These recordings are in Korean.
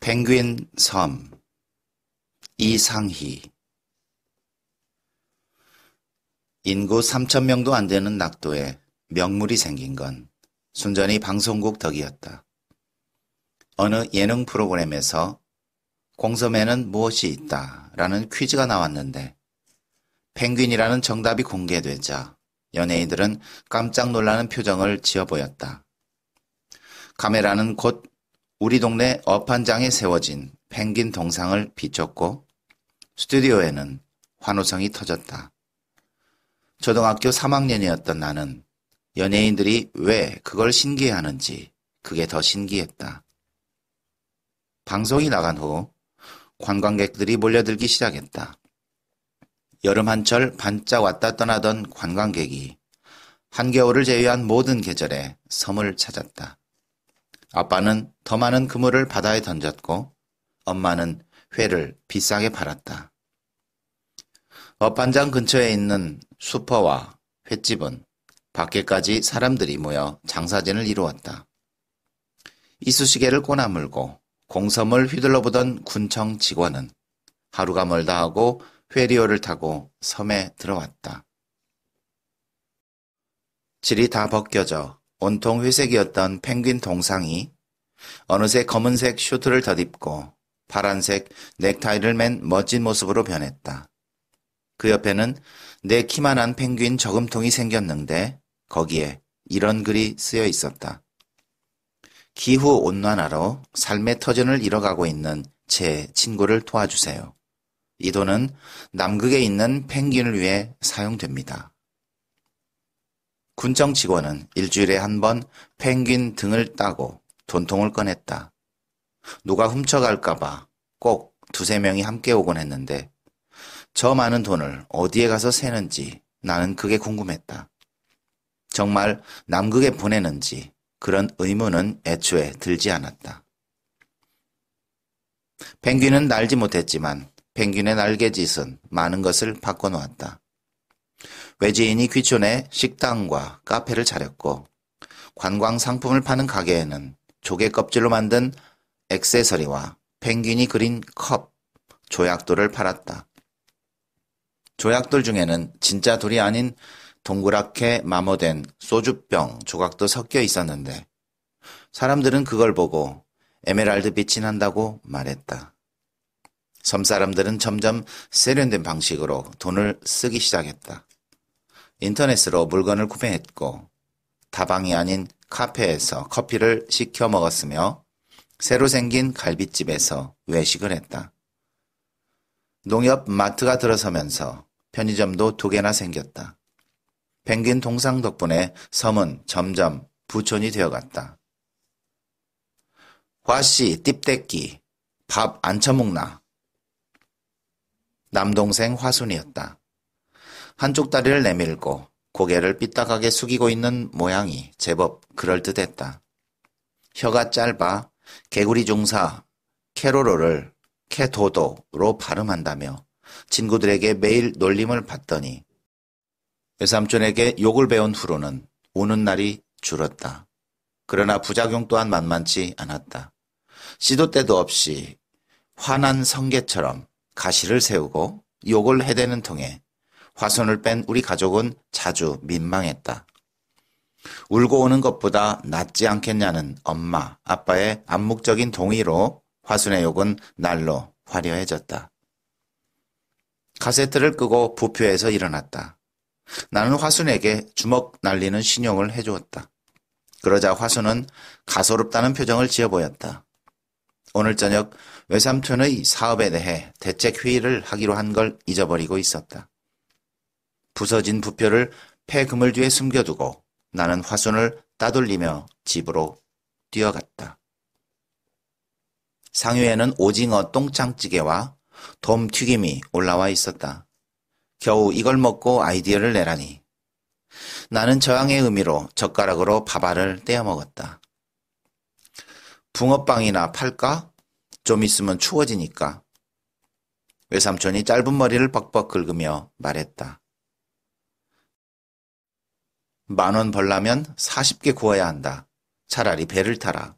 펭귄 섬 이상희. 인구 3,000명도 안 되는 낙도에 명물이 생긴 건 순전히 방송국 덕이었다. 어느 예능 프로그램에서 공섬에는 무엇이 있다 라는 퀴즈가 나왔는데 펭귄이라는 정답이 공개되자 연예인들은 깜짝 놀라는 표정을 지어 보였다. 카메라는 곧 우리 동네 어판장에 세워진 펭귄 동상을 비췄고 스튜디오에는 환호성이 터졌다. 초등학교 3학년이었던 나는 연예인들이 왜 그걸 신기해하는지 그게 더 신기했다. 방송이 나간 후 관광객들이 몰려들기 시작했다. 여름 한철 반짝 왔다 떠나던 관광객이 한겨울을 제외한 모든 계절에 섬을 찾았다. 아빠는 더 많은 그물을 바다에 던졌고 엄마는 회를 비싸게 팔았다. 어판장 근처에 있는 슈퍼와 횟집은 밖에까지 사람들이 모여 장사진을 이루었다. 이쑤시개를 꼬나물고 공섬을 휘둘러 보던 군청 직원은 하루가 멀다 하고 회리오를 타고 섬에 들어왔다. 질이 다 벗겨져 온통 회색이었던 펭귄 동상이 어느새 검은색 슈트를 덧입고 파란색 넥타이를 맨 멋진 모습으로 변했다. 그 옆에는 내 키만한 펭귄 저금통이 생겼는데 거기에 이런 글이 쓰여 있었다. 기후온난화로 삶의 터전을 잃어가고 있는 제 친구를 도와주세요. 이 돈은 남극에 있는 펭귄을 위해 사용됩니다. 군청 직원은 일주일에 한 번 펭귄 등을 따고 돈통을 꺼냈다. 누가 훔쳐갈까봐 꼭 두세 명이 함께 오곤 했는데 저 많은 돈을 어디에 가서 새는지 나는 그게 궁금했다. 정말 남극에 보내는지 그런 의문은 애초에 들지 않았다. 펭귄은 날지 못했지만 펭귄의 날개짓은 많은 것을 바꿔놓았다. 외지인이 귀촌해 식당과 카페를 차렸고 관광 상품을 파는 가게에는 조개 껍질로 만든 액세서리와 펭귄이 그린 컵, 조약돌을 팔았다. 조약돌 중에는 진짜 돌이 아닌 동그랗게 마모된 소주병 조각도 섞여 있었는데 사람들은 그걸 보고 에메랄드 빛이 난다고 말했다. 섬 사람들은 점점 세련된 방식으로 돈을 쓰기 시작했다. 인터넷으로 물건을 구매했고 다방이 아닌 카페에서 커피를 시켜 먹었으며 새로 생긴 갈빗집에서 외식을 했다. 농협 마트가 들어서면서 편의점도 2개나 생겼다. 펭귄 동상 덕분에 섬은 점점 부촌이 되어갔다. 화씨 띠떼끼 밥 안 처먹나. 남동생 화순이었다. 한쪽 다리를 내밀고 고개를 삐딱하게 숙이고 있는 모양이 제법 그럴듯했다. 혀가 짧아 개구리 중사 캐로로를 캐도도로 발음한다며 친구들에게 매일 놀림을 받더니 외삼촌에게 욕을 배운 후로는 우는 날이 줄었다. 그러나 부작용 또한 만만치 않았다. 시도 때도 없이 화난 성게처럼 가시를 세우고 욕을 해대는 통에 화손을 뺀 우리 가족은 자주 민망했다. 울고 오는 것보다 낫지 않겠냐는 엄마, 아빠의 암묵적인 동의로 화순의 욕은 날로 화려해졌다. 카세트를 끄고 부표에서 일어났다. 나는 화순에게 주먹 날리는 신용을 해주었다. 그러자 화순은 가소롭다는 표정을 지어 보였다. 오늘 저녁 외삼촌의 사업에 대해 대책회의를 하기로 한 걸 잊어버리고 있었다. 부서진 부표를 폐 그물 뒤에 숨겨두고 나는 화순을 따돌리며 집으로 뛰어갔다. 상위에는 오징어 똥장찌개와 돔 튀김이 올라와 있었다. 겨우 이걸 먹고 아이디어를 내라니. 나는 저항의 의미로 젓가락으로 밥알을 떼어 먹었다. 붕어빵이나 팔까? 좀 있으면 추워지니까. 외삼촌이 짧은 머리를 벅벅 긁으며 말했다. 10,000원 벌려면 40개 구워야 한다. 차라리 배를 타라.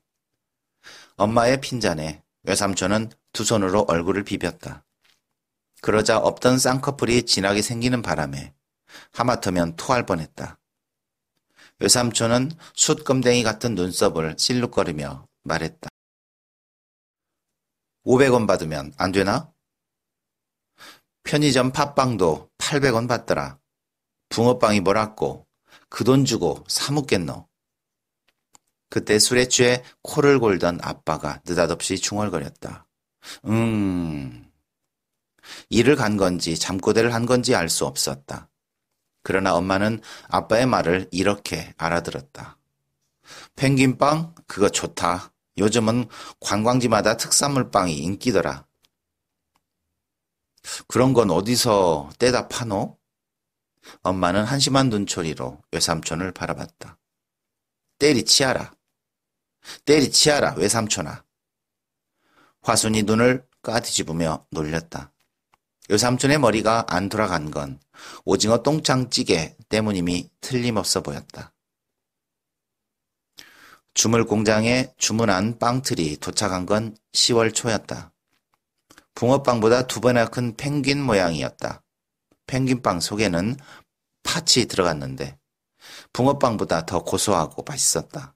엄마의 핀잔에 외삼촌은 두 손으로 얼굴을 비볐다. 그러자 없던 쌍꺼풀이 진하게 생기는 바람에 하마터면 토할 뻔했다. 외삼촌은 숯검댕이 같은 눈썹을 실룩거리며 말했다. 500원 받으면 안 되나? 편의점 팥빵도 800원 받더라. 붕어빵이 뭐라고 그 돈 주고 사 먹겠노. 그때 술에 취해 코를 골던 아빠가 느닷없이 중얼거렸다. 일을 간 건지 잠꼬대를 한 건지 알 수 없었다. 그러나 엄마는 아빠의 말을 이렇게 알아들었다. 펭귄빵? 그거 좋다. 요즘은 관광지마다 특산물 빵이 인기더라. 그런 건 어디서 떼다 파노? 엄마는 한심한 눈초리로 외삼촌을 바라봤다. 때리치아라. 때리치아라, 외삼촌아. 화순이 눈을 까뒤집으며 놀렸다. 외삼촌의 머리가 안 돌아간 건 오징어 똥장찌개 때문임이 틀림없어 보였다. 주물 공장에 주문한 빵틀이 도착한 건 10월 초였다. 붕어빵보다 2배나 큰 펭귄 모양이었다. 펭귄빵 속에는 팥이 들어갔는데 붕어빵보다 더 고소하고 맛있었다.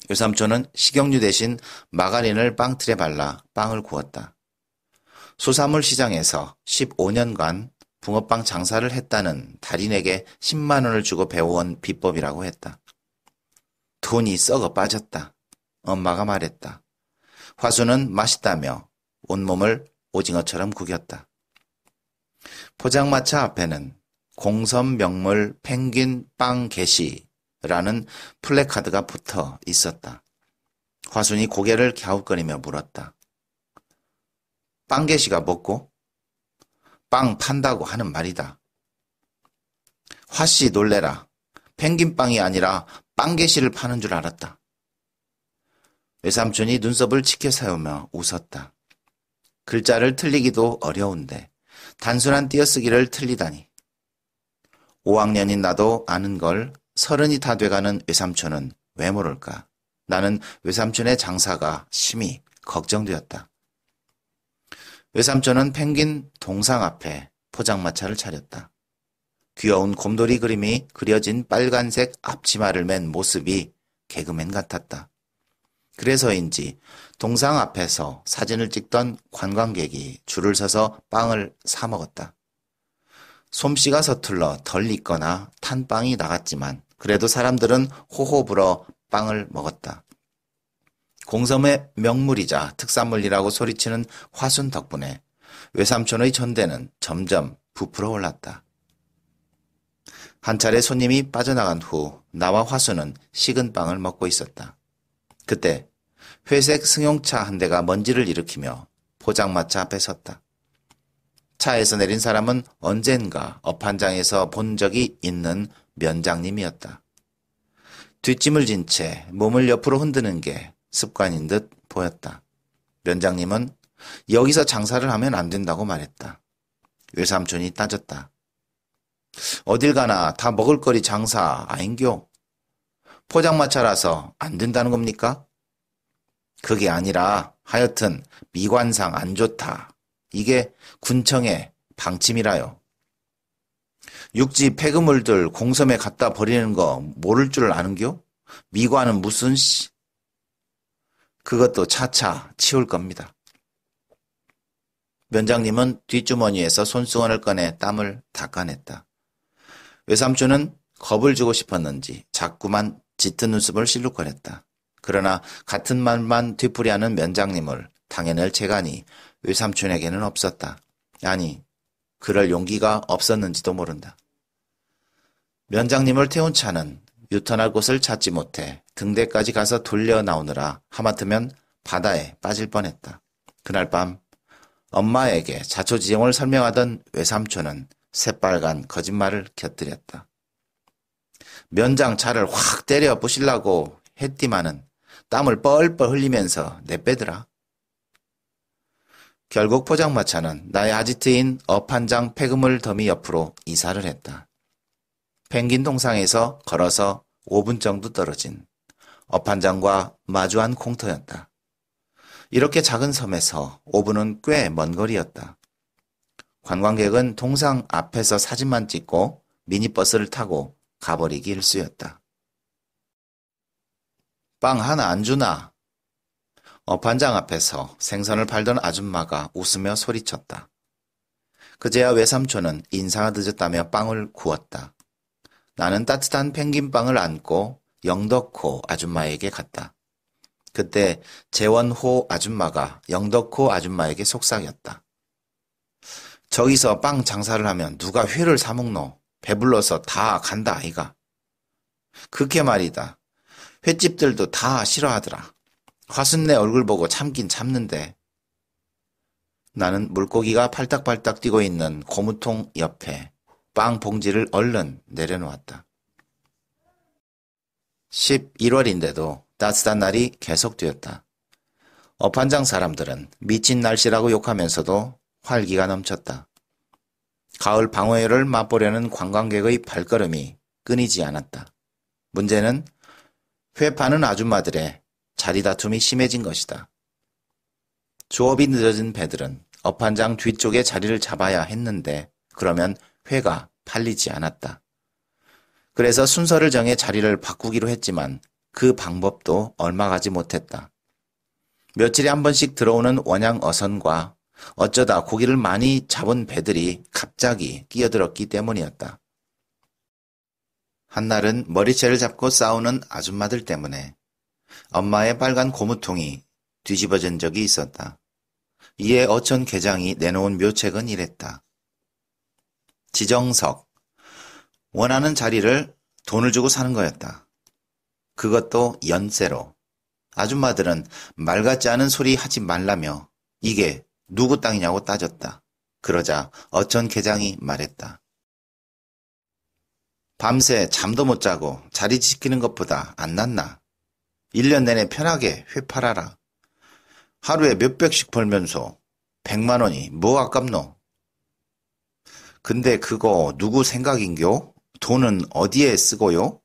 외삼촌은 식용유 대신 마가린을 빵틀에 발라 빵을 구웠다. 수산물 시장에서 15년간 붕어빵 장사를 했다는 달인에게 10만 원을 주고 배워온 비법이라고 했다. 돈이 썩어 빠졌다. 엄마가 말했다. 화수는 맛있다며 온몸을 오징어처럼 구겼다. 포장마차 앞에는 공선 명물 펭귄 빵 게시라는 플래카드가 붙어 있었다. 화순이 고개를 갸웃거리며 물었다. 빵 게시가 뭐고? 빵 판다고 하는 말이다. 화씨 놀래라. 펭귄빵이 아니라 빵 게시를 파는 줄 알았다. 외삼촌이 눈썹을 치켜 세우며 웃었다. 글자를 틀리기도 어려운데 단순한 띄어쓰기를 틀리다니. 5학년인 나도 아는 걸 30이 다 돼가는 외삼촌은 왜 모를까. 나는 외삼촌의 장사가 심히 걱정되었다. 외삼촌은 펭귄 동상 앞에 포장마차를 차렸다. 귀여운 곰돌이 그림이 그려진 빨간색 앞치마를 맨 모습이 개그맨 같았다. 그래서인지 동상 앞에서 사진을 찍던 관광객이 줄을 서서 빵을 사 먹었다. 솜씨가 서툴러 덜 익거나 탄 빵이 나갔지만 그래도 사람들은 호호 불어 빵을 먹었다. 공섬의 명물이자 특산물이라고 소리치는 화순 덕분에 외삼촌의 전대는 점점 부풀어 올랐다. 한 차례 손님이 빠져나간 후 나와 화순은 식은 빵을 먹고 있었다. 그때 회색 승용차 한 대가 먼지를 일으키며 포장마차 앞에 섰다. 차에서 내린 사람은 언젠가 업한장에서 본 적이 있는 면장님이었다. 뒷짐을 진 채 몸을 옆으로 흔드는 게 습관인 듯 보였다. 면장님은 여기서 장사를 하면 안 된다고 말했다. 외삼촌이 따졌다. 어딜 가나 다 먹을거리 장사 아인교? 포장마차라서 안 된다는 겁니까? 그게 아니라 하여튼 미관상 안 좋다. 이게 군청의 방침이라요. 육지 폐기물들 공섬에 갖다 버리는 거 모를 줄 아는겨? 미관은 무슨 씨? 그것도 차차 치울 겁니다. 면장님은 뒷주머니에서 손수건을 꺼내 땀을 닦아냈다. 외삼촌은 겁을 주고 싶었는지 자꾸만 짙은 눈썹을 실룩거렸다. 그러나 같은 말만 되풀이하는 면장님을 당해낼 재간이 외삼촌에게는 없었다. 아니, 그럴 용기가 없었는지도 모른다. 면장님을 태운 차는 유턴할 곳을 찾지 못해 등대까지 가서 돌려 나오느라 하마터면 바다에 빠질 뻔했다. 그날 밤 엄마에게 자초지종을 설명하던 외삼촌은 새빨간 거짓말을 곁들였다. 면장 차를 확 때려 부시려고 했디마는 땀을 뻘뻘 흘리면서 내빼더라. 결국 포장마차는 나의 아지트인 업한장 폐그물 더미 옆으로 이사를 했다. 펭귄 동상에서 걸어서 5분 정도 떨어진 업한장과 마주한 공터였다. 이렇게 작은 섬에서 5분은 꽤 먼 거리였다. 관광객은 동상 앞에서 사진만 찍고 미니버스를 타고 가버리기 일쑤였다. 빵 하나 안 주나? 어판장 앞에서 생선을 팔던 아줌마가 웃으며 소리쳤다. 그제야 외삼촌은 인사가 늦었다며 빵을 구웠다. 나는 따뜻한 펭귄빵을 안고 영덕호 아줌마에게 갔다. 그때 재원호 아줌마가 영덕호 아줌마에게 속삭였다. 저기서 빵 장사를 하면 누가 회를 사 먹노? 배불러서 다 간다 아이가. 그렇게 말이다. 횟집들도 다 싫어하더라. 화순내 얼굴 보고 참긴 참는데. 나는 물고기가 팔딱팔딱 뛰고 있는 고무통 옆에 빵 봉지를 얼른 내려놓았다. 11월인데도 따뜻한 날이 계속되었다. 어판장 사람들은 미친 날씨라고 욕하면서도 활기가 넘쳤다. 가을 방어회를 맛보려는 관광객의 발걸음이 끊이지 않았다. 문제는 회 파는 아줌마들의 자리 다툼이 심해진 것이다. 조업이 늦어진 배들은 어판장 뒤쪽에 자리를 잡아야 했는데 그러면 회가 팔리지 않았다. 그래서 순서를 정해 자리를 바꾸기로 했지만 그 방법도 얼마 가지 못했다. 며칠에 한 번씩 들어오는 원양 어선과 어쩌다 고기를 많이 잡은 배들이 갑자기 끼어들었기 때문이었다. 한날은 머리채를 잡고 싸우는 아줌마들 때문에 엄마의 빨간 고무통이 뒤집어진 적이 있었다. 이에 어촌 계장이 내놓은 묘책은 이랬다. 지정석, 원하는 자리를 돈을 주고 사는 거였다. 그것도 연세로. 아줌마들은 말 같지 않은 소리 하지 말라며 이게 누구 땅이냐고 따졌다. 그러자 어촌 계장이 말했다. 밤새 잠도 못 자고 자리 지키는 것보다 안 낫나. 1년 내내 편하게 회 팔아라. 하루에 몇백씩 벌면서 100만 원이 뭐 아깝노? 근데 그거 누구 생각인겨? 돈은 어디에 쓰고요?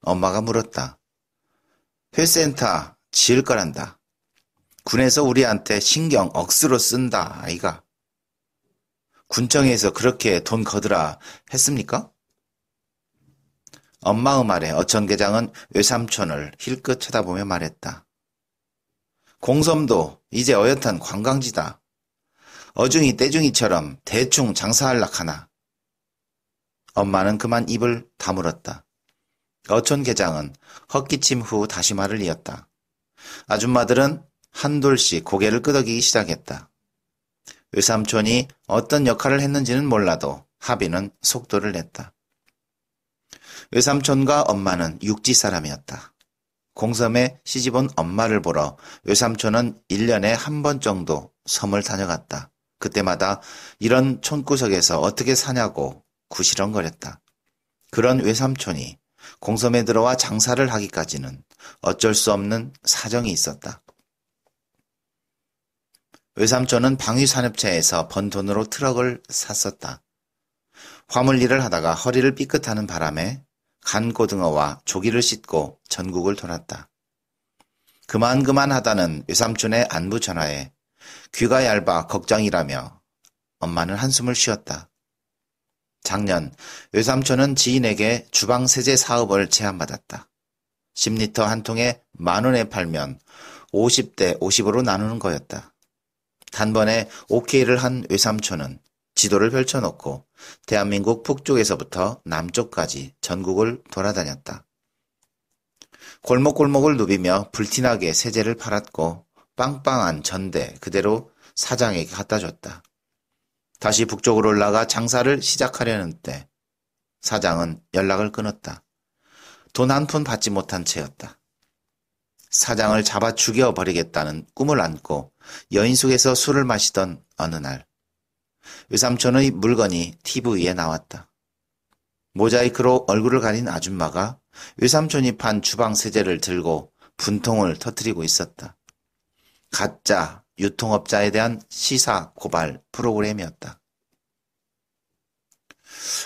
엄마가 물었다. 회센터 지을 거란다. 군에서 우리한테 신경 억수로 쓴다, 아이가. 군청에서 그렇게 돈 거두라 했습니까? 엄마의 말에 어촌계장은 외삼촌을 힐끗 쳐다보며 말했다. 공섬도 이제 어엿한 관광지다. 어중이 떼중이처럼 대충 장사할락 하나. 엄마는 그만 입을 다물었다. 어촌계장은 헛기침 후 다시 말을 이었다. 아줌마들은 한돌씩 고개를 끄덕이기 시작했다. 외삼촌이 어떤 역할을 했는지는 몰라도 합의는 속도를 냈다. 외삼촌과 엄마는 육지 사람이었다. 공섬에 시집온 엄마를 보러 외삼촌은 1년에 한 번 정도 섬을 다녀갔다. 그때마다 이런 촌구석에서 어떻게 사냐고 구시렁거렸다. 그런 외삼촌이 공섬에 들어와 장사를 하기까지는 어쩔 수 없는 사정이 있었다. 외삼촌은 방위산업체에서 번 돈으로 트럭을 샀었다. 화물 일을 하다가 허리를 삐끗하는 바람에 간고등어와 조기를 싣고 전국을 돌았다. 그만 하다는 외삼촌의 안부 전화에 귀가 얇아 걱정이라며 엄마는 한숨을 쉬었다. 작년 외삼촌은 지인에게 주방세제 사업을 제안받았다. 10리터 한 통에 10,000원에 팔면 50대 50으로 나누는 거였다. 단번에 오케이를 한 외삼촌은 지도를 펼쳐놓고 대한민국 북쪽에서부터 남쪽까지 전국을 돌아다녔다. 골목골목을 누비며 불티나게 세제를 팔았고 빵빵한 전대 그대로 사장에게 갖다 줬다. 다시 북쪽으로 올라가 장사를 시작하려는 때 사장은 연락을 끊었다. 돈 한 푼 받지 못한 채였다. 사장을 잡아 죽여버리겠다는 꿈을 안고 여인숙에서 술을 마시던 어느 날 외삼촌의 물건이 TV에 나왔다. 모자이크로 얼굴을 가린 아줌마가 외삼촌이 판 주방 세제를 들고 분통을 터뜨리고 있었다. 가짜 유통업자에 대한 시사 고발 프로그램이었다.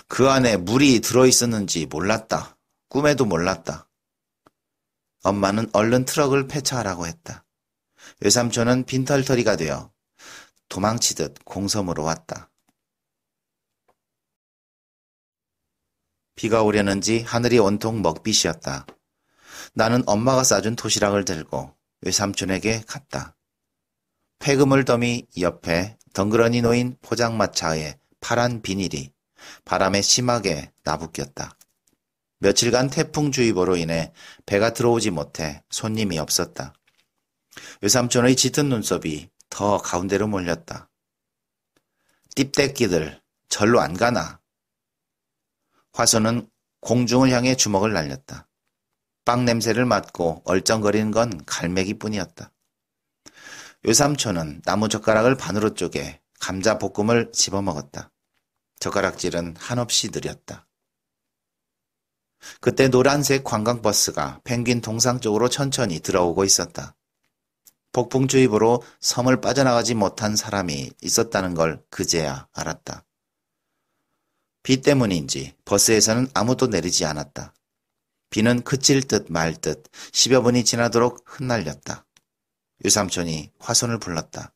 그 안에 물이 들어있었는지 몰랐다. 꿈에도 몰랐다. 엄마는 얼른 트럭을 폐차하라고 했다. 외삼촌은 빈털터리가 되어 도망치듯 공섬으로 왔다. 비가 오려는지 하늘이 온통 먹빛이었다. 나는 엄마가 싸준 도시락을 들고 외삼촌에게 갔다. 폐그물 더미 옆에 덩그러니 놓인 포장마차의 파란 비닐이 바람에 심하게 나부꼈다. 며칠간 태풍주의보로 인해 배가 들어오지 못해 손님이 없었다. 외삼촌의 짙은 눈썹이 더 가운데로 몰렸다. 띠떼끼들 절로 안 가나? 화소는 공중을 향해 주먹을 날렸다. 빵 냄새를 맡고 얼쩡거리는 건 갈매기뿐이었다. 외삼촌은 나무젓가락을 반으로 쪼개 감자 볶음을 집어먹었다. 젓가락질은 한없이 느렸다. 그때 노란색 관광버스가 펭귄 동상 쪽으로 천천히 들어오고 있었다. 폭풍주의보로 섬을 빠져나가지 못한 사람이 있었다는 걸 그제야 알았다. 비 때문인지 버스에서는 아무도 내리지 않았다. 비는 그칠 듯 말 듯 10여 분이 지나도록 흩날렸다. 유삼촌이 화손을 불렀다.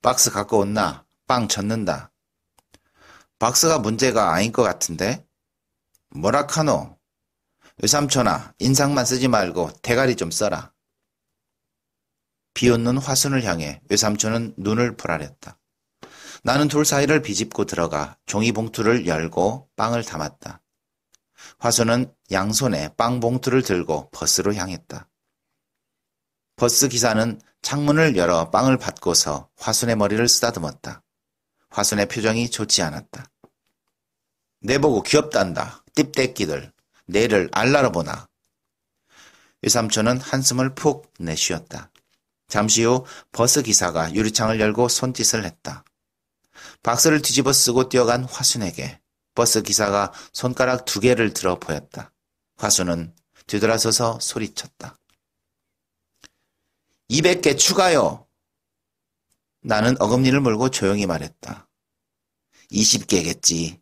박스 갖고 온나? 빵 젓는다. 박스가 문제가 아닌 것 같은데? 뭐라카노? 유삼촌아, 인상만 쓰지 말고 대가리 좀 써라. 비웃는 화순을 향해 외삼촌은 눈을 부라렸다. 나는 둘 사이를 비집고 들어가 종이봉투를 열고 빵을 담았다. 화순은 양손에 빵 봉투를 들고 버스로 향했다. 버스 기사는 창문을 열어 빵을 받고서 화순의 머리를 쓰다듬었다. 화순의 표정이 좋지 않았다. 내보고 귀엽단다. 띠떼끼들. 내를 알라러 보나. 외삼촌은 한숨을 푹 내쉬었다. 잠시 후 버스 기사가 유리창을 열고 손짓을 했다. 박스를 뒤집어 쓰고 뛰어간 화순에게 버스 기사가 손가락 2개를 들어 보였다. 화순은 뒤돌아서서 소리쳤다. 200개 추가요. 나는 어금니를 물고 조용히 말했다. 20개겠지.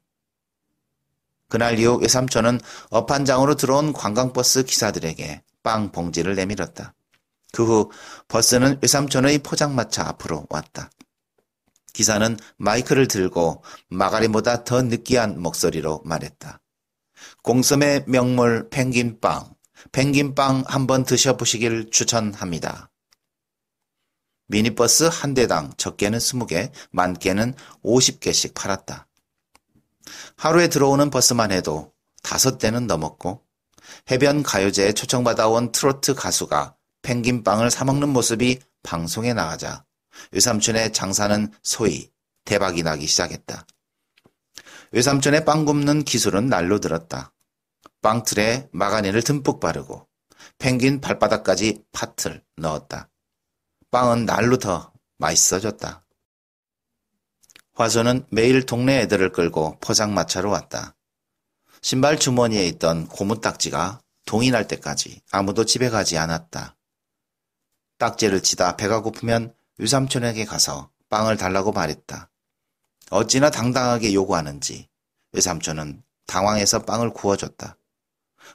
그날 이후 외삼촌은 업한장으로 들어온 관광버스 기사들에게 빵 봉지를 내밀었다. 그 후 버스는 외삼촌의 포장마차 앞으로 왔다. 기사는 마이크를 들고 마가린보다 더 느끼한 목소리로 말했다. 공섬의 명물 펭귄빵, 펭귄빵 한번 드셔보시길 추천합니다. 미니버스 한 대당 적게는 20개, 많게는 50개씩 팔았다. 하루에 들어오는 버스만 해도 5대는 넘었고 해변 가요제에 초청받아온 트로트 가수가 펭귄빵을 사먹는 모습이 방송에 나가자 외삼촌의 장사는 소위 대박이 나기 시작했다. 외삼촌의 빵 굽는 기술은 날로 들었다. 빵틀에 마가린을 듬뿍 바르고 펭귄 발바닥까지 팥을 넣었다. 빵은 날로 더 맛있어졌다. 화소는 매일 동네 애들을 끌고 포장마차로 왔다. 신발 주머니에 있던 고무딱지가 동이 날 때까지 아무도 집에 가지 않았다. 딱지를 치다 배가 고프면 유삼촌에게 가서 빵을 달라고 말했다. 어찌나 당당하게 요구하는지 외삼촌은 당황해서 빵을 구워줬다.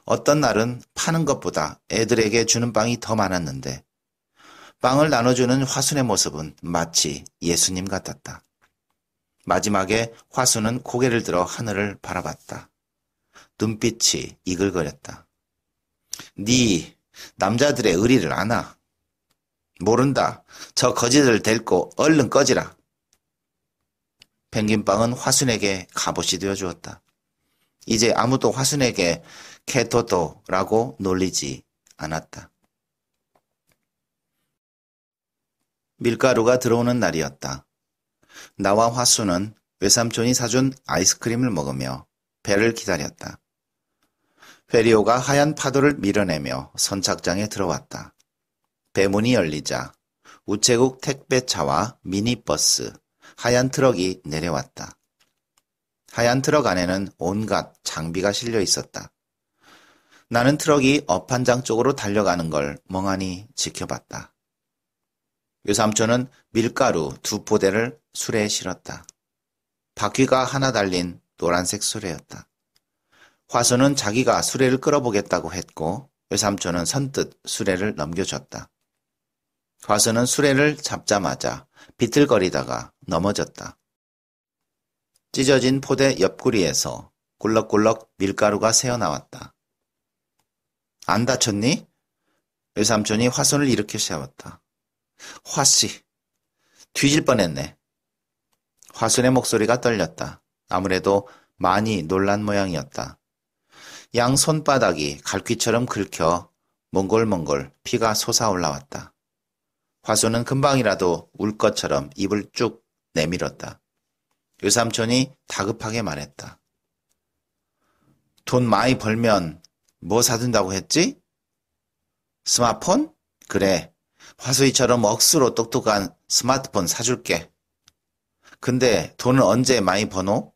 어떤 날은 파는 것보다 애들에게 주는 빵이 더 많았는데 빵을 나눠주는 화순의 모습은 마치 예수님 같았다. 마지막에 화순은 고개를 들어 하늘을 바라봤다. 눈빛이 이글거렸다. 네 남자들의 의리를 아나? 모른다. 저 거지들 데리고 얼른 꺼지라. 펭귄빵은 화순에게 갑옷이 되어주었다. 이제 아무도 화순에게 케토도라고 놀리지 않았다. 밀가루가 들어오는 날이었다. 나와 화순은 외삼촌이 사준 아이스크림을 먹으며 배를 기다렸다. 페리오가 하얀 파도를 밀어내며 선착장에 들어왔다. 배문이 열리자 우체국 택배차와 미니버스, 하얀 트럭이 내려왔다. 하얀 트럭 안에는 온갖 장비가 실려 있었다. 나는 트럭이 업한장 쪽으로 달려가는 걸 멍하니 지켜봤다. 외삼촌은 밀가루 2포대를 수레에 실었다. 바퀴가 하나 달린 노란색 수레였다. 화순은 자기가 수레를 끌어보겠다고 했고 외삼촌은 선뜻 수레를 넘겨줬다. 화수는 수레를 잡자마자 비틀거리다가 넘어졌다. 찢어진 포대 옆구리에서 꿀럭꿀럭 밀가루가 새어나왔다. 안 다쳤니? 외삼촌이 화손을 일으켜 세웠다. 화씨, 뒤질 뻔했네. 화순의 목소리가 떨렸다. 아무래도 많이 놀란 모양이었다. 양 손바닥이 갈퀴처럼 긁혀 몽골몽골 피가 솟아올라왔다. 화순은 금방이라도 울 것처럼 입을 쭉 내밀었다. 외삼촌이 다급하게 말했다. 돈 많이 벌면 뭐 사준다고 했지? 스마트폰? 그래. 화수이처럼 억수로 똑똑한 스마트폰 사줄게. 근데 돈은 언제 많이 버노?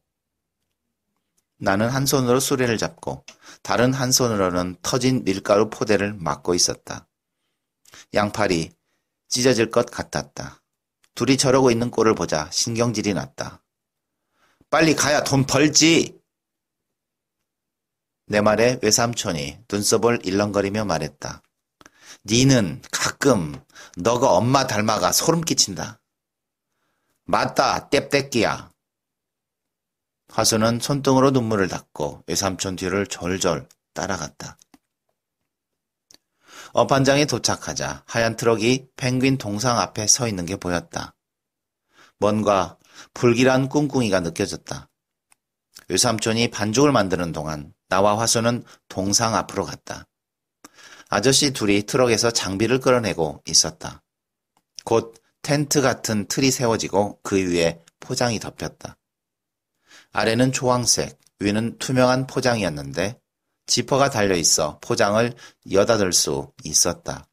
나는 한 손으로 수레를 잡고 다른 한 손으로는 터진 밀가루 포대를 막고 있었다. 양팔이 찢어질 것 같았다. 둘이 저러고 있는 꼴을 보자 신경질이 났다. 빨리 가야 돈 벌지! 내 말에 외삼촌이 눈썹을 일렁거리며 말했다. 니는 가끔 너가 엄마 닮아가 소름 끼친다. 맞다, 떱떱기야. 화수는 손등으로 눈물을 닦고 외삼촌 뒤를 졸졸 따라갔다. 업한장에 도착하자 하얀 트럭이 펭귄 동상 앞에 서 있는 게 보였다. 뭔가 불길한 꿍꿍이가 느껴졌다. 외삼촌이 반죽을 만드는 동안 나와 화수는 동상 앞으로 갔다. 아저씨 둘이 트럭에서 장비를 끌어내고 있었다. 곧 텐트 같은 틀이 세워지고 그 위에 포장이 덮였다. 아래는 초황색, 위는 투명한 포장이었는데 지퍼가 달려있어 포장을 여닫을 수 있었다.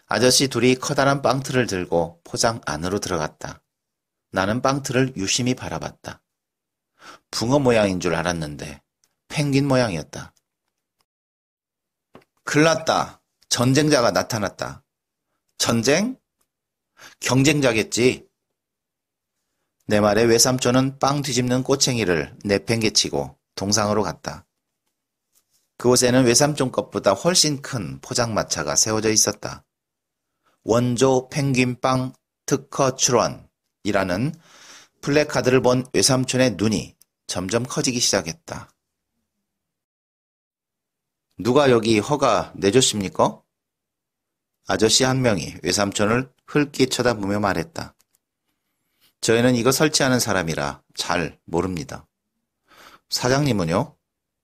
아저씨 둘이 커다란 빵틀을 들고 포장 안으로 들어갔다. 나는 빵틀을 유심히 바라봤다. 붕어 모양인 줄 알았는데 펭귄 모양이었다. 큰일났다. 전쟁자가 나타났다. 전쟁? 경쟁자겠지. 내 말에 외삼촌은 빵 뒤집는 꼬챙이를 내팽개치고 동상으로 갔다. 그곳에는 외삼촌 것보다 훨씬 큰 포장마차가 세워져 있었다. 원조 펭귄빵 특허 출원이라는 플래카드를 본 외삼촌의 눈이 점점 커지기 시작했다. 누가 여기 허가 내줬습니까? 아저씨 한 명이 외삼촌을 흘낏 쳐다보며 말했다. 저희는 이거 설치하는 사람이라 잘 모릅니다. 사장님은요?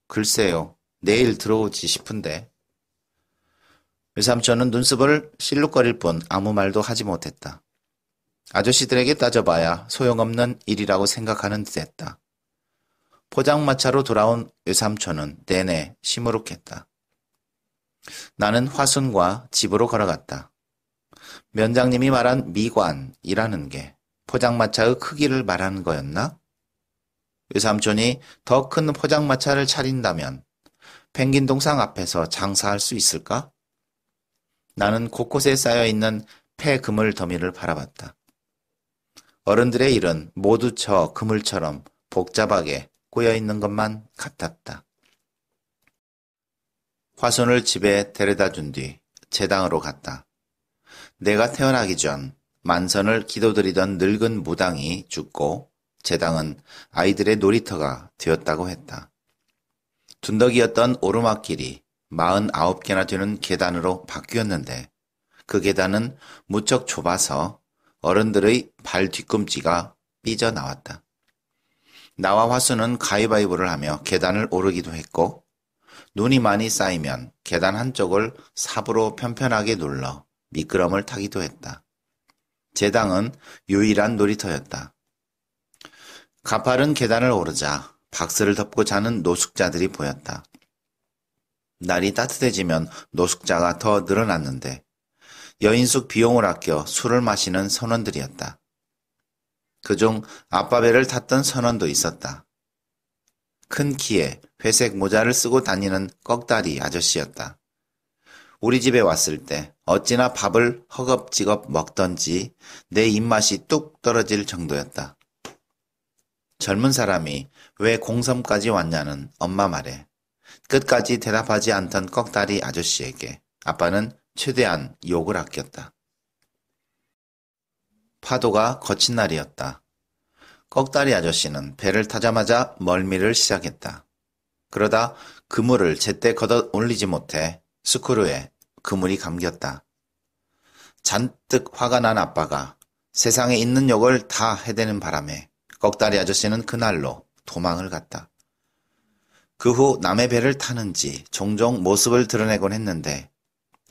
글쎄요. 내일 들어오지 싶은데. 외삼촌은 눈썹을 실룩거릴 뿐 아무 말도 하지 못했다. 아저씨들에게 따져봐야 소용없는 일이라고 생각하는 듯했다. 포장마차로 돌아온 외삼촌은 내내 시무룩했다. 나는 화순과 집으로 걸어갔다. 면장님이 말한 미관이라는 게 포장마차의 크기를 말하는 거였나? 외삼촌이 더 큰 포장마차를 차린다면 펭귄 동상 앞에서 장사할 수 있을까? 나는 곳곳에 쌓여있는 폐 그물 더미를 바라봤다. 어른들의 일은 모두 저 그물처럼 복잡하게 꼬여있는 것만 같았다. 화순을 집에 데려다 준 뒤 제당으로 갔다. 내가 태어나기 전 만선을 기도드리던 늙은 무당이 죽고 제당은 아이들의 놀이터가 되었다고 했다. 둔덕이었던 오르막길이 49개나 되는 계단으로 바뀌었는데 그 계단은 무척 좁아서 어른들의 발 뒤꿈치가 삐져나왔다. 나와 화수는 가위바위보를 하며 계단을 오르기도 했고 눈이 많이 쌓이면 계단 한쪽을 삽으로 편편하게 눌러 미끄럼을 타기도 했다. 제당은 유일한 놀이터였다. 가파른 계단을 오르자 박스를 덮고 자는 노숙자들이 보였다. 날이 따뜻해지면 노숙자가 더 늘어났는데 여인숙 비용을 아껴 술을 마시는 선원들이었다. 그중 아빠배를 탔던 선원도 있었다. 큰 키에 회색 모자를 쓰고 다니는 꺽다리 아저씨였다. 우리 집에 왔을 때 어찌나 밥을 허겁지겁 먹던지 내 입맛이 뚝 떨어질 정도였다. 젊은 사람이 왜 공섬까지 왔냐는 엄마 말에 끝까지 대답하지 않던 꺽다리 아저씨에게 아빠는 최대한 욕을 아꼈다. 파도가 거친 날이었다. 꺽다리 아저씨는 배를 타자마자 멀미를 시작했다. 그러다 그물을 제때 걷어 올리지 못해 스크루에 그물이 감겼다. 잔뜩 화가 난 아빠가 세상에 있는 욕을 다 해대는 바람에 꺽다리 아저씨는 그날로 도망을 갔다. 그 후 남의 배를 타는지 종종 모습을 드러내곤 했는데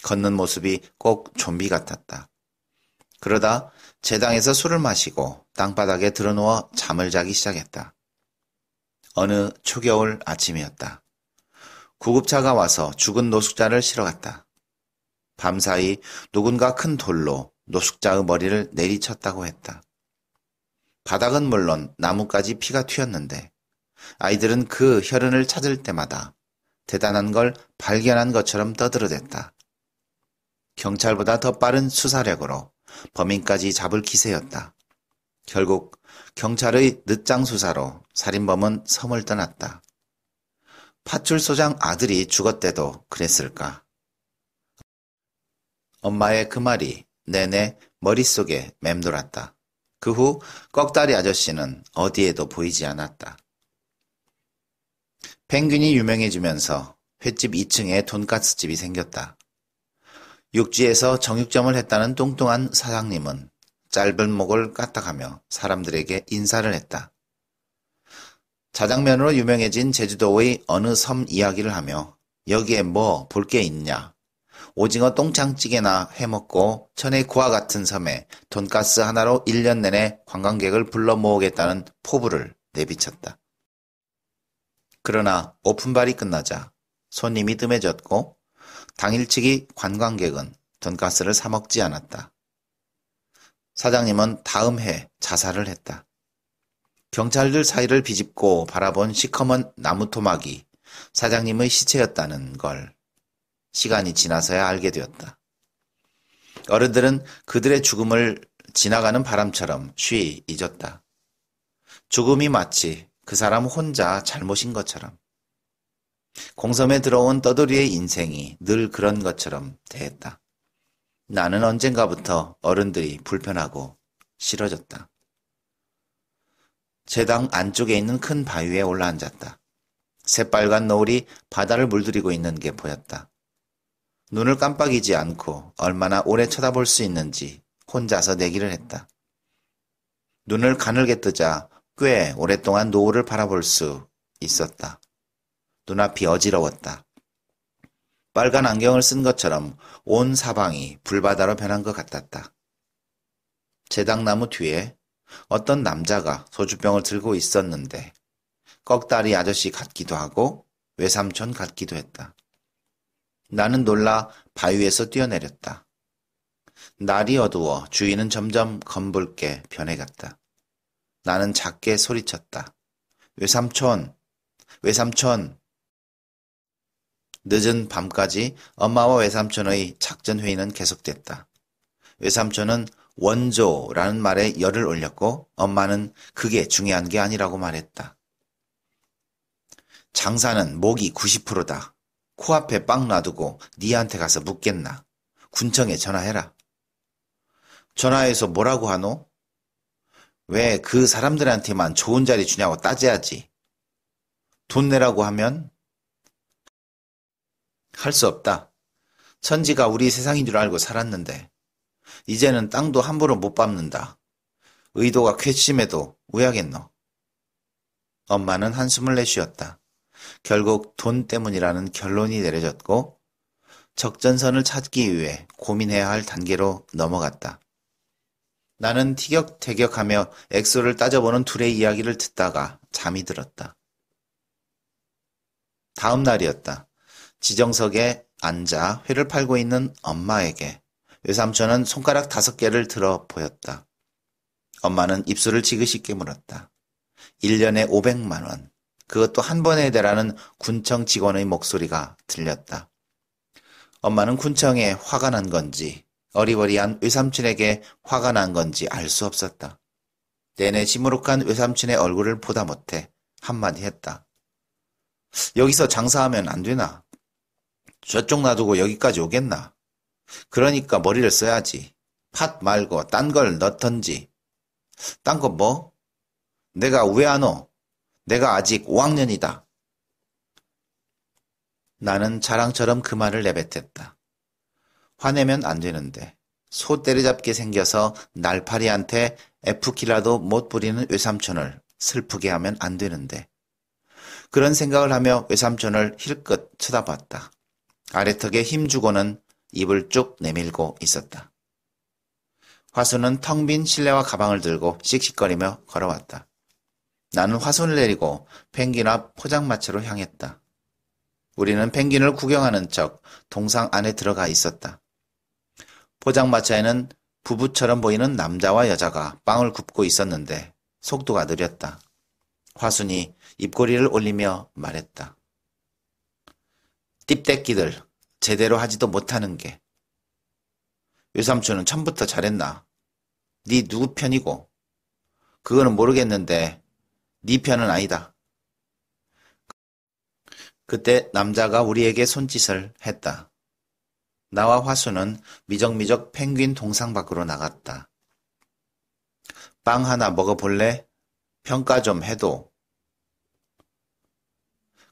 걷는 모습이 꼭 좀비 같았다. 그러다 제당에서 술을 마시고 땅바닥에 드러누워 잠을 자기 시작했다. 어느 초겨울 아침이었다. 구급차가 와서 죽은 노숙자를 실어갔다. 밤사이 누군가 큰 돌로 노숙자의 머리를 내리쳤다고 했다. 바닥은 물론 나무까지 피가 튀었는데 아이들은 그 혈흔을 찾을 때마다 대단한 걸 발견한 것처럼 떠들어댔다. 경찰보다 더 빠른 수사력으로 범인까지 잡을 기세였다. 결국 경찰의 늦장 수사로 살인범은 섬을 떠났다. 파출소장 아들이 죽었대도 그랬을까? 엄마의 그 말이 내내 머릿속에 맴돌았다. 그 후 꺽다리 아저씨는 어디에도 보이지 않았다. 펭귄이 유명해지면서 횟집 2층에 돈가스집이 생겼다. 육지에서 정육점을 했다는 뚱뚱한 사장님은 짧은 목을 까딱하며 사람들에게 인사를 했다. 자장면으로 유명해진 제주도의 어느 섬 이야기를 하며 여기에 뭐 볼 게 있냐. 오징어 똥창찌개나 해먹고 천의 구와 같은 섬에 돈가스 하나로 1년 내내 관광객을 불러 모으겠다는 포부를 내비쳤다. 그러나 오픈발이 끝나자 손님이 뜸해졌고 당일치기 관광객은 돈가스를 사 먹지 않았다. 사장님은 다음 해 자살을 했다. 경찰들 사이를 비집고 바라본 시커먼 나무토막이 사장님의 시체였다는 걸 시간이 지나서야 알게 되었다. 어른들은 그들의 죽음을 지나가는 바람처럼 쉬이 잊었다. 죽음이 마치 그 사람 혼자 잘못인 것처럼. 공섬에 들어온 떠돌이의 인생이 늘 그런 것처럼 대했다. 나는 언젠가부터 어른들이 불편하고 싫어졌다. 제당 안쪽에 있는 큰 바위에 올라앉았다. 새빨간 노을이 바다를 물들이고 있는 게 보였다. 눈을 깜빡이지 않고 얼마나 오래 쳐다볼 수 있는지 혼자서 내기를 했다. 눈을 가늘게 뜨자 꽤 오랫동안 노을을 바라볼 수 있었다. 눈앞이 어지러웠다. 빨간 안경을 쓴 것처럼 온 사방이 불바다로 변한 것 같았다. 제당나무 뒤에 어떤 남자가 소주병을 들고 있었는데 꺽다리 아저씨 같기도 하고 외삼촌 같기도 했다. 나는 놀라 바위에서 뛰어내렸다. 날이 어두워 주위는 점점 검붉게 변해갔다. 나는 작게 소리쳤다. 외삼촌! 외삼촌! 늦은 밤까지 엄마와 외삼촌의 작전회의는 계속됐다. 외삼촌은 원조라는 말에 열을 올렸고 엄마는 그게 중요한 게 아니라고 말했다. 장사는 목이 90%다. 코앞에 빵 놔두고 니한테 가서 묻겠나. 군청에 전화해라. 전화해서 뭐라고 하노? 왜 그 사람들한테만 좋은 자리 주냐고 따져야지. 돈 내라고 하면? 할 수 없다. 천지가 우리 세상인 줄 알고 살았는데 이제는 땅도 함부로 못 밟는다. 의도가 괘씸해도 왜하겠노? 엄마는 한숨을 내쉬었다. 결국 돈 때문이라는 결론이 내려졌고 적전선을 찾기 위해 고민해야 할 단계로 넘어갔다. 나는 티격태격하며 엑소를 따져보는 둘의 이야기를 듣다가 잠이 들었다. 다음 날이었다. 지정석에 앉아 회를 팔고 있는 엄마에게 외삼촌은 손가락 5개를 들어 보였다. 엄마는 입술을 지그시 깨물었다. 1년에 500만 원. 그것도 한 번에 대라는 군청 직원의 목소리가 들렸다. 엄마는 군청에 화가 난 건지 어리버리한 외삼촌에게 화가 난 건지 알 수 없었다. 내내 시무룩한 외삼촌의 얼굴을 보다 못해 한마디 했다. 여기서 장사하면 안 되나? 저쪽 놔두고 여기까지 오겠나? 그러니까 머리를 써야지. 팥 말고 딴 걸 넣던지. 딴 거 뭐? 내가 왜 안 오? 내가 아직 5학년이다. 나는 자랑처럼 그 말을 내뱉었다. 화내면 안 되는데 소 때려잡게 생겨서 날파리한테 F키라도 못 부리는 외삼촌을 슬프게 하면 안 되는데 그런 생각을 하며 외삼촌을 힐끗 쳐다봤다. 아래턱에 힘주고는 입을 쭉 내밀고 있었다. 화순은 텅 빈 실내화 가방을 들고 씩씩거리며 걸어왔다. 나는 화순을 내리고 펭귄 앞 포장마차로 향했다. 우리는 펭귄을 구경하는 척 동상 안에 들어가 있었다. 포장마차에는 부부처럼 보이는 남자와 여자가 빵을 굽고 있었는데 속도가 느렸다. 화순이 입꼬리를 올리며 말했다. 띠떼끼들 제대로 하지도 못하는 게. 외삼촌은 처음부터 잘했나? 네 누구 편이고? 그거는 모르겠는데 네 편은 아니다. 그때 남자가 우리에게 손짓을 했다. 나와 화수는 미적미적 펭귄 동상 밖으로 나갔다. 빵 하나 먹어볼래? 평가 좀 해도.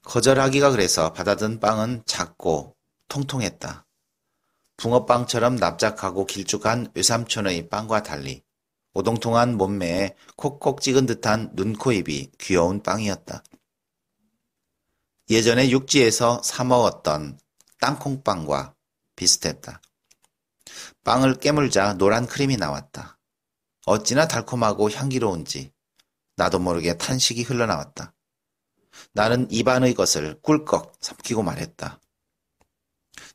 거절하기가 그래서 받아든 빵은 작고 통통했다. 붕어빵처럼 납작하고 길쭉한 외삼촌의 빵과 달리 오동통한 몸매에 콕콕 찍은 듯한 눈, 코, 입이 귀여운 빵이었다. 예전에 육지에서 사 먹었던 땅콩빵과 비슷했다. 빵을 깨물자 노란 크림이 나왔다. 어찌나 달콤하고 향기로운지 나도 모르게 탄식이 흘러나왔다. 나는 입안의 것을 꿀꺽 삼키고 말했다.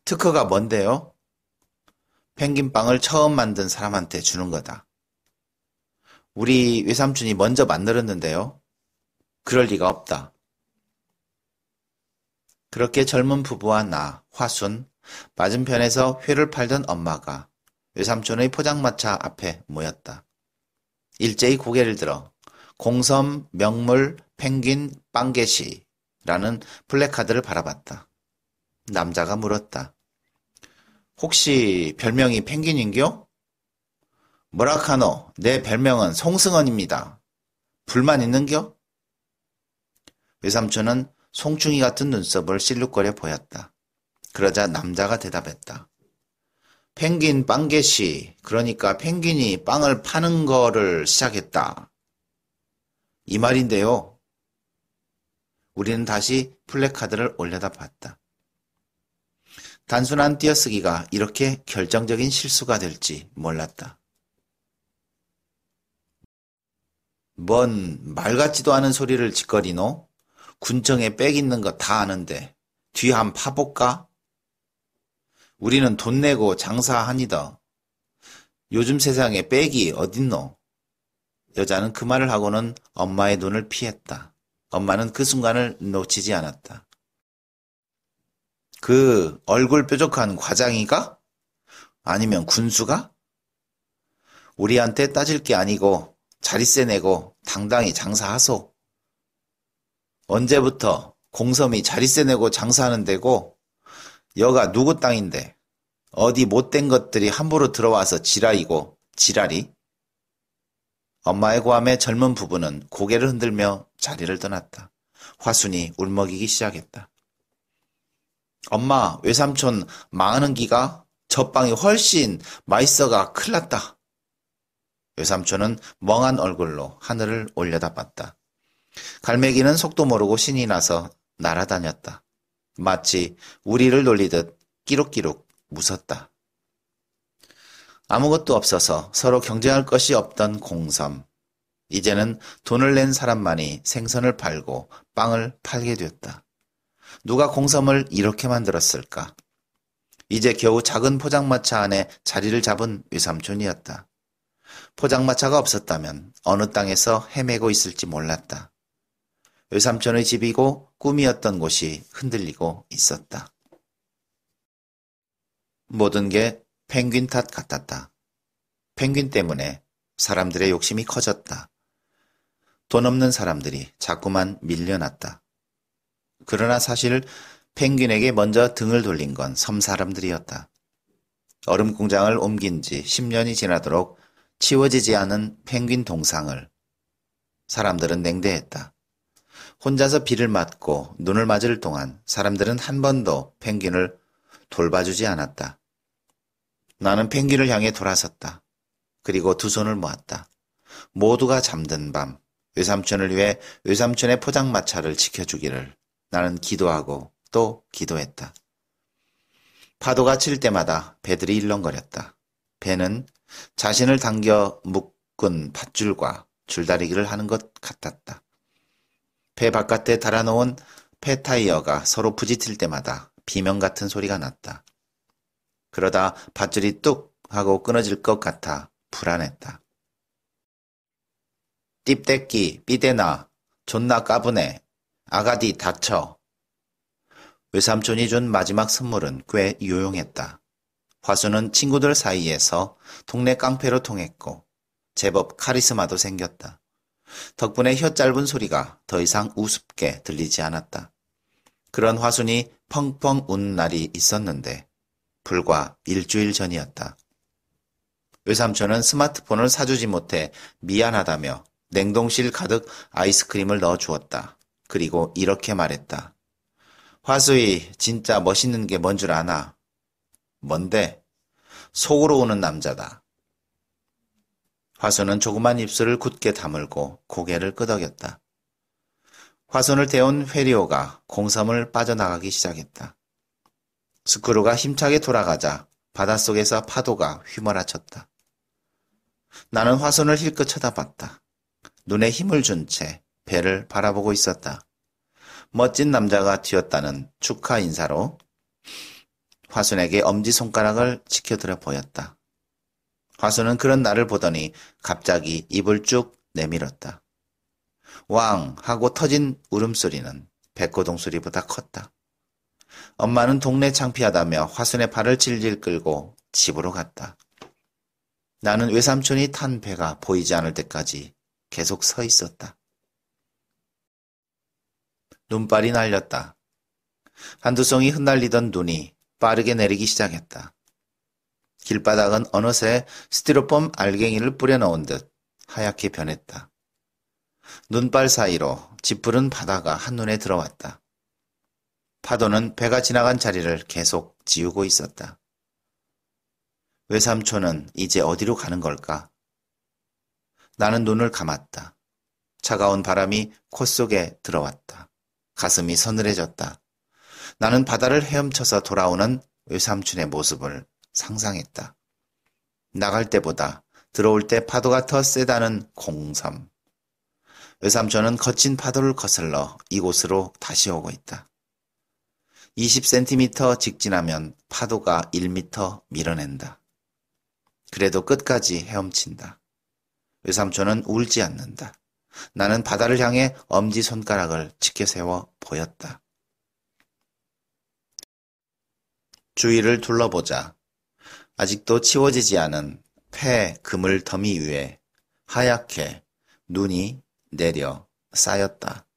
특허가 뭔데요? 펭귄빵을 처음 만든 사람한테 주는 거다. 우리 외삼촌이 먼저 만들었는데요. 그럴 리가 없다. 그렇게 젊은 부부와 나, 화순, 맞은편에서 회를 팔던 엄마가 외삼촌의 포장마차 앞에 모였다. 일제히 고개를 들어 공섬 명물 펭귄 빵개시라는 플래카드를 바라봤다. 남자가 물었다. 혹시 별명이 펭귄인겨? 뭐라카노, 내 별명은 송승헌입니다. 불만 있는겨? 외삼촌은 송충이 같은 눈썹을 실룩거려 보였다. 그러자 남자가 대답했다. 펭귄 빵개시, 그러니까 펭귄이 빵을 파는 거를 시작했다. 이 말인데요. 우리는 다시 플래카드를 올려다 봤다. 단순한 띄어쓰기가 이렇게 결정적인 실수가 될지 몰랐다. 뭔 말 같지도 않은 소리를 짓거리노? 군청에 빽 있는 거 다 아는데 뒤 한 파볼까? 우리는 돈 내고 장사하니더. 요즘 세상에 빽이 어딨노? 여자는 그 말을 하고는 엄마의 눈을 피했다. 엄마는 그 순간을 놓치지 않았다. 그 얼굴 뾰족한 과장이가? 아니면 군수가? 우리한테 따질 게 아니고 자릿세 내고 당당히 장사하소. 언제부터 공섬이 자릿세 내고 장사하는 데고 여가 누구 땅인데 어디 못된 것들이 함부로 들어와서 지랄이고 지랄이? 엄마의 고함에 젊은 부부는 고개를 흔들며 자리를 떠났다. 화순이 울먹이기 시작했다. 엄마, 외삼촌 망하는 기가 저 빵이 훨씬 맛있어가 큰일 났다. 외삼촌은 멍한 얼굴로 하늘을 올려다봤다. 갈매기는 속도 모르고 신이 나서 날아다녔다. 마치 우리를 놀리듯 끼룩끼룩 웃었다. 아무것도 없어서 서로 경쟁할 것이 없던 공섬. 이제는 돈을 낸 사람만이 생선을 팔고 빵을 팔게 됐다. 누가 공섬을 이렇게 만들었을까? 이제 겨우 작은 포장마차 안에 자리를 잡은 외삼촌이었다. 포장마차가 없었다면 어느 땅에서 헤매고 있을지 몰랐다. 외삼촌의 집이고 꿈이었던 곳이 흔들리고 있었다. 모든 게 펭귄 탓 같았다. 펭귄 때문에 사람들의 욕심이 커졌다. 돈 없는 사람들이 자꾸만 밀려났다. 그러나 사실 펭귄에게 먼저 등을 돌린 건 섬 사람들이었다. 얼음 공장을 옮긴 지 10년이 지나도록 치워지지 않은 펭귄 동상을 사람들은 냉대했다. 혼자서 비를 맞고 눈을 맞을 동안 사람들은 한 번도 펭귄을 돌봐주지 않았다. 나는 펭귄을 향해 돌아섰다. 그리고 두 손을 모았다. 모두가 잠든 밤, 외삼촌을 위해 외삼촌의 포장마차를 지켜주기를 나는 기도하고 또 기도했다. 파도가 칠 때마다 배들이 일렁거렸다. 배는 자신을 당겨 묶은 밧줄과 줄다리기를 하는 것 같았다. 배 바깥에 달아놓은 폐타이어가 서로 부딪힐 때마다 비명 같은 소리가 났다. 그러다 밧줄이 뚝 하고 끊어질 것 같아 불안했다. 띠떼끼, 삐대나, 존나 까부네, 아가디 다쳐. 외삼촌이 준 마지막 선물은 꽤 유용했다. 화수는 친구들 사이에서 동네 깡패로 통했고 제법 카리스마도 생겼다. 덕분에 혀 짧은 소리가 더 이상 우습게 들리지 않았다. 그런 화순이 펑펑 운 날이 있었는데 불과 일주일 전이었다. 외삼촌은 스마트폰을 사주지 못해 미안하다며 냉동실 가득 아이스크림을 넣어주었다. 그리고 이렇게 말했다. 화수이 진짜 멋있는 게 뭔 줄 아나? 뭔데? 속으로 오는 남자다. 화수는 조그만 입술을 굳게 다물고 고개를 끄덕였다. 화손을 태운 회리오가 공섬을 빠져나가기 시작했다. 스크루가 힘차게 돌아가자 바닷속에서 파도가 휘몰아쳤다. 나는 화손을 힐끗 쳐다봤다. 눈에 힘을 준 채 배를 바라보고 있었다. 멋진 남자가 튀었다는 축하 인사로 화순에게 엄지손가락을 치켜들어 보였다. 화순은 그런 나를 보더니 갑자기 입을 쭉 내밀었다. 왕 하고 터진 울음소리는 백고동 소리보다 컸다. 엄마는 동네 창피하다며 화순의 발을 질질 끌고 집으로 갔다. 나는 외삼촌이 탄 배가 보이지 않을 때까지 계속 서 있었다. 눈발이 날렸다. 한두 송이 흩날리던 눈이 빠르게 내리기 시작했다. 길바닥은 어느새 스티로폼 알갱이를 뿌려놓은 듯 하얗게 변했다. 눈발 사이로 짙푸른 바다가 한눈에 들어왔다. 파도는 배가 지나간 자리를 계속 지우고 있었다. 외삼촌은 이제 어디로 가는 걸까? 나는 눈을 감았다. 차가운 바람이 코 속에 들어왔다. 가슴이 서늘해졌다. 나는 바다를 헤엄쳐서 돌아오는 외삼촌의 모습을 상상했다. 나갈 때보다 들어올 때 파도가 더 세다는 공섬. 외삼촌은 거친 파도를 거슬러 이곳으로 다시 오고 있다. 20cm 직진하면 파도가 1m 밀어낸다. 그래도 끝까지 헤엄친다. 외삼촌은 울지 않는다. 나는 바다를 향해 엄지손가락을 치켜세워 보였다. 주위를 둘러보자. 아직도 치워지지 않은 폐 그물 더미 위에 하얗게 눈이 내려 쌓였다.